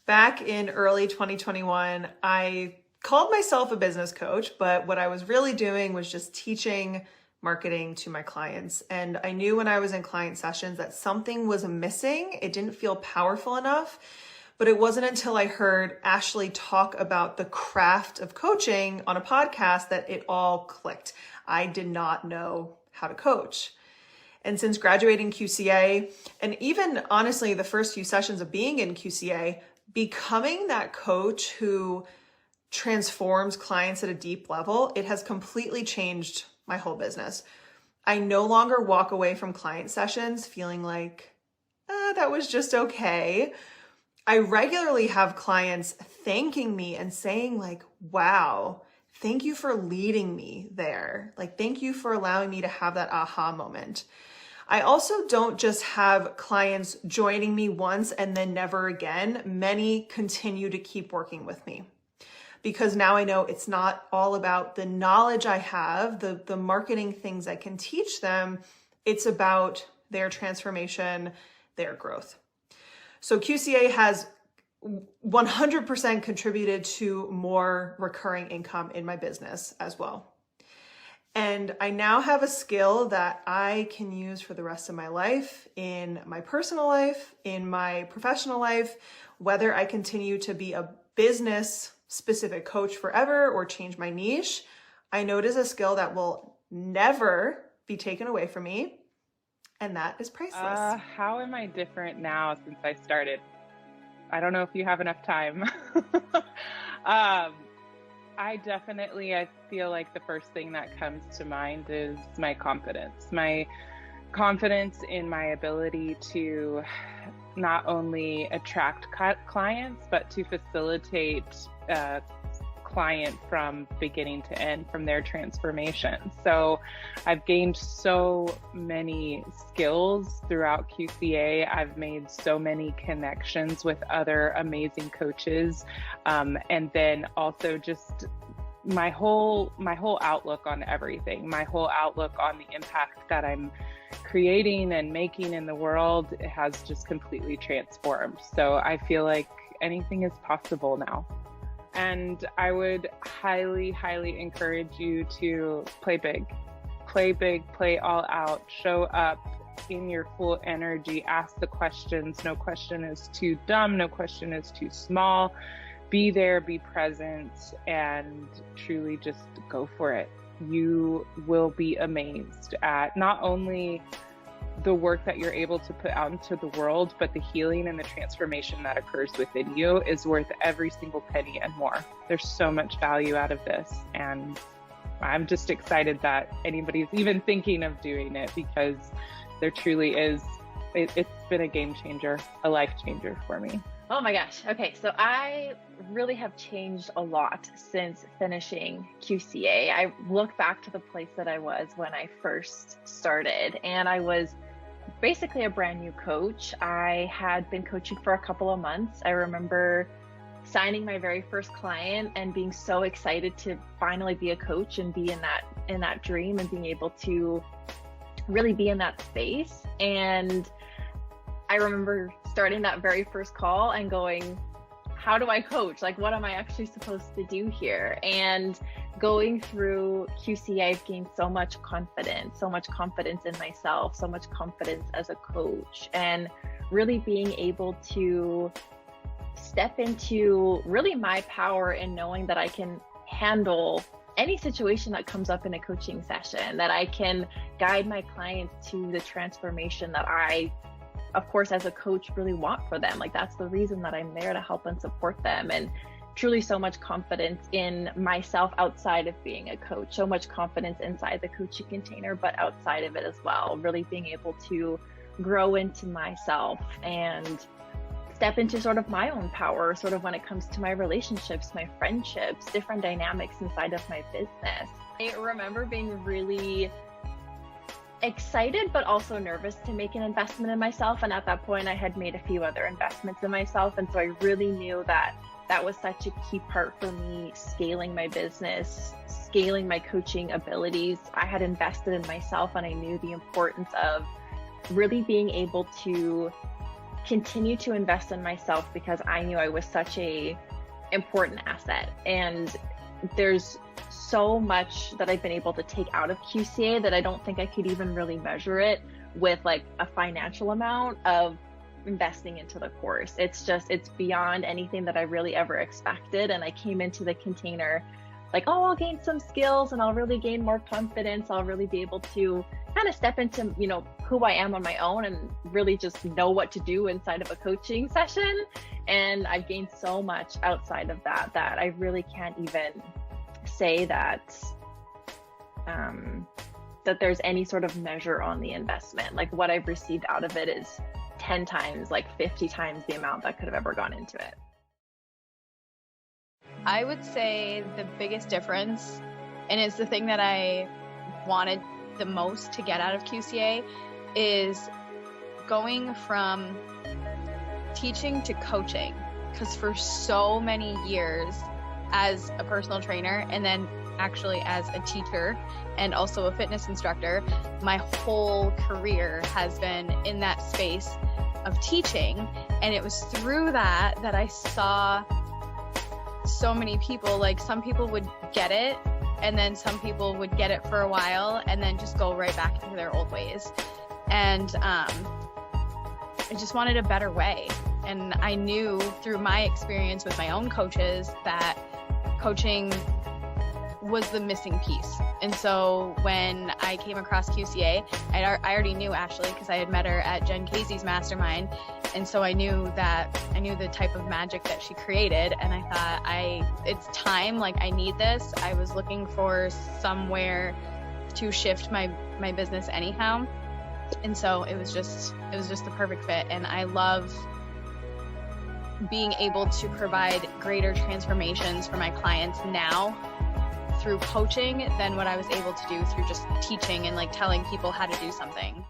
Back in early 2021, I called myself a business coach, but what I was really doing was just teaching marketing to my clients. And I knew when I was in client sessions that something was missing. It didn't feel powerful enough. But it wasn't until I heard Ashley talk about the craft of coaching on a podcast that it all clicked. I did not know how to coach. And since graduating QCA, and even honestly, the first few sessions of being in QCA, becoming that coach who transforms clients at a deep level, it has completely changed my whole business. I no longer walk away from client sessions feeling like, that was just okay. I regularly have clients thanking me and saying like, wow, thank you for leading me there. Like, thank you for allowing me to have that aha moment. I also don't just have clients joining me once and then never again. Many continue to keep working with me because now I know it's not all about the knowledge I have, the marketing things I can teach them. It's about their transformation, their growth. So QCA has 100% contributed to more recurring income in my business as well. And I now have a skill that I can use for the rest of my life, in my personal life, in my professional life, whether I continue to be a business specific coach forever or change my niche. I know it is a skill that will never be taken away from me. And that is priceless. How am I different now since I started? I don't know if you have enough time. I feel like the first thing that comes to mind is my confidence. My confidence in my ability to not only attract clients, but to facilitate client from beginning to end, from their transformation. So I've gained so many skills throughout QCA. I've made so many connections with other amazing coaches. And then also just my whole outlook on everything, my whole outlook on the impact that I'm creating and making in the world, it has just completely transformed. So I feel like anything is possible now. And I would highly, highly encourage you to play big, play all out, show up in your full energy, ask the questions. No question is too dumb. No question is too small. Be there, be present, and truly just go for it. You will be amazed at not only the work that you're able to put out into the world, but the healing and the transformation that occurs within you is worth every single penny and more. There's so much value out of this. And I'm just excited that anybody's even thinking of doing it, because there truly is, it's been a game changer, a life changer for me. Oh my gosh. Okay. So I really have changed a lot since finishing QCA. I look back to the place that I was when I first started, and I was basically a brand new coach. I had been coaching for a couple of months. I remember signing my very first client and being so excited to finally be a coach and be in that dream and being able to really be in that space. And I remember starting that very first call and going, how do I coach? Like, what am I actually supposed to do here? And going through QCA, I've gained so much confidence in myself, so much confidence as a coach, and really being able to step into really my power in knowing that I can handle any situation that comes up in a coaching session, that I can guide my clients to the transformation that I, of course, as a coach, really want for them. Like, that's the reason that I'm there, to help and support them. And truly so much confidence in myself outside of being a coach, so much confidence inside the coaching container, but outside of it as well, really being able to grow into myself and step into sort of my own power, sort of when it comes to my relationships, my friendships, different dynamics inside of my business. I remember being really excited, but also nervous to make an investment in myself. And at that point, I had made a few other investments in myself. And so I really knew that that was such a key part for me, scaling my business, scaling my coaching abilities. I had invested in myself, and I knew the importance of really being able to continue to invest in myself because I knew I was such a important asset. And there's so much that I've been able to take out of QCA that I don't think I could even really measure it with like a financial amount of investing into the course. It's beyond anything that I really ever expected. And I came into the container like, oh, I'll gain some skills and I'll really gain more confidence. I'll really be able to kind of step into, you know, who I am on my own and really just know what to do inside of a coaching session. And I've gained so much outside of that I really can't even say that that there's any sort of measure on the investment. Like what I've received out of it is 10 times, like 50 times the amount that could have ever gone into it. I would say the biggest difference, and it's the thing that I wanted the most to get out of QCA, is going from teaching to coaching. Because for so many years as a personal trainer, and then actually as a teacher and also a fitness instructor, my whole career has been in that space of teaching. And it was through that I saw so many people, like some people would get it and then some people would get it for a while and then just go right back into their old ways. And I just wanted a better way. And I knew through my experience with my own coaches that coaching was the missing piece. And so when I came across QCA, I already knew Ashley because I had met her at Jen Casey's mastermind. And so I knew the type of magic that she created. And I thought it's time, like I need this. I was looking for somewhere to shift my business anyhow. And so it was just the perfect fit. And I love being able to provide greater transformations for my clients now through coaching than what I was able to do through just teaching and like telling people how to do something.